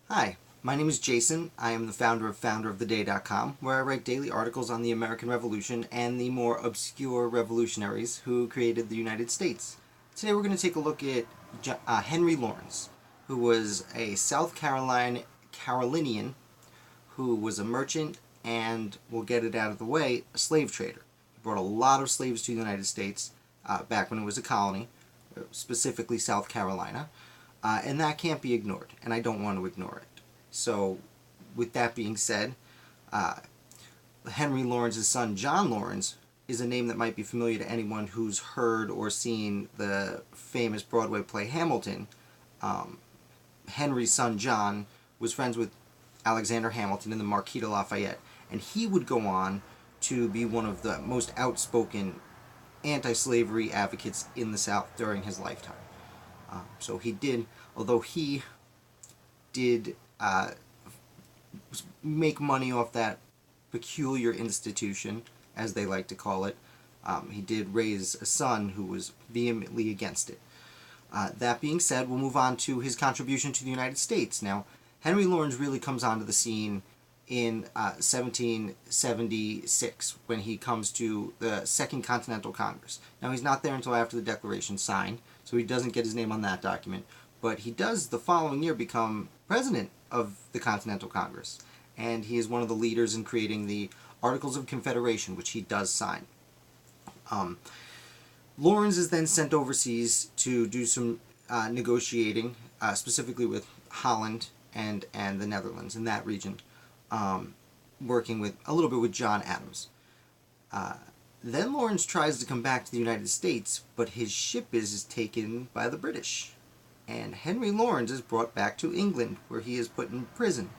Hi, my name is Jason. I am the founder of founderoftheday.com, where I write daily articles on the American Revolution and the more obscure revolutionaries who created the United States. Today we're going to take a look at Henry Lawrence, who was a South Carolinian who was a merchant and, we'll get it out of the way, a slave trader. He brought a lot of slaves to the United States back when it was a colony, specifically South Carolina. And that can't be ignored, and I don't want to ignore it. So, with that being said, Henry Lawrence's son, John Lawrence, is a name that might be familiar to anyone who's heard or seen the famous Broadway play Hamilton. Henry's son, John, was friends with Alexander Hamilton in the Marquis de Lafayette, and he would go on to be one of the most outspoken anti-slavery advocates in the South during his lifetime. So he did, although he did make money off that peculiar institution, as they like to call it, he did raise a son who was vehemently against it. That being said, we'll move on to his contribution to the United States. Now, Henry Lawrence really comes onto the scene in 1776 when he comes to the Second Continental Congress. Now, he's not there until after the Declaration signed, so he doesn't get his name on that document, but he does the following year become president of the Continental Congress, and he is one of the leaders in creating the Articles of Confederation, which he does sign. Lawrence is then sent overseas to do some negotiating, specifically with Holland and the Netherlands in that region, working with a little bit with John Adams. Then Lawrence tries to come back to the United States, but his ship is taken by the British. And Henry Lawrence is brought back to England, where he is put in prison.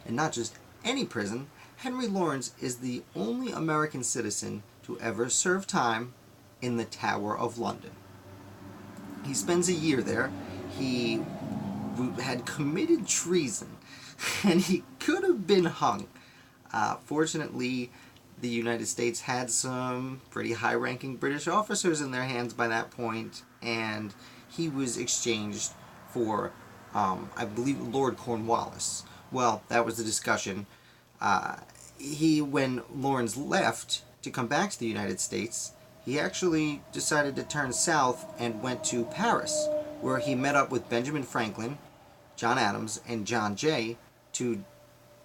And not just any prison, Henry Lawrence is the only American citizen to ever serve time in the Tower of London. He spends a year there. He had committed treason, and he could have been hung. Fortunately, the United States had some pretty high-ranking British officers in their hands by that point, and he was exchanged for, I believe, Lord Cornwallis. Well, that was the discussion. When Lawrence left to come back to the United States, he actually decided to turn south and went to Paris, where he met up with Benjamin Franklin, John Adams, and John Jay to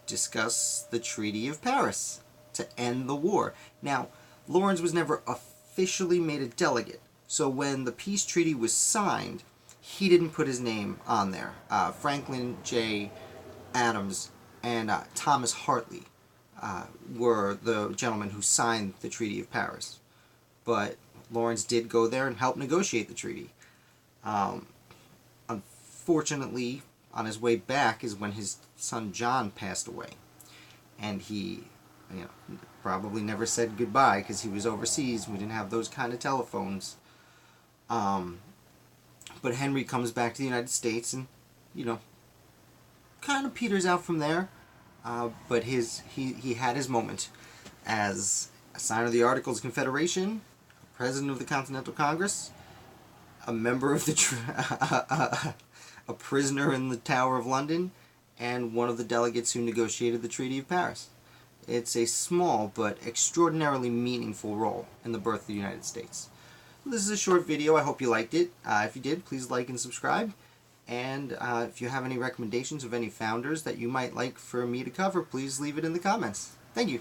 discuss the Treaty of Paris to end the war. Now, Lawrence was never officially made a delegate, so when the peace treaty was signed, he didn't put his name on there. Franklin J. Adams and Thomas Hartley were the gentlemen who signed the Treaty of Paris. But Lawrence did go there and help negotiate the treaty. Unfortunately, on his way back is when his son John passed away. And he probably never said goodbye because he was overseas. We didn't have those kind of telephones. But Henry comes back to the United States and, kind of peters out from there. But he had his moment as a signer of the Articles of Confederation, president of the Continental Congress, a member of the a prisoner in the Tower of London, and one of the delegates who negotiated the Treaty of Paris. It's a small but extraordinarily meaningful role in the birth of the United States. This is a short video. I hope you liked it. If you did, please like and subscribe. And if you have any recommendations of any founders that you might like for me to cover, please leave it in the comments. Thank you.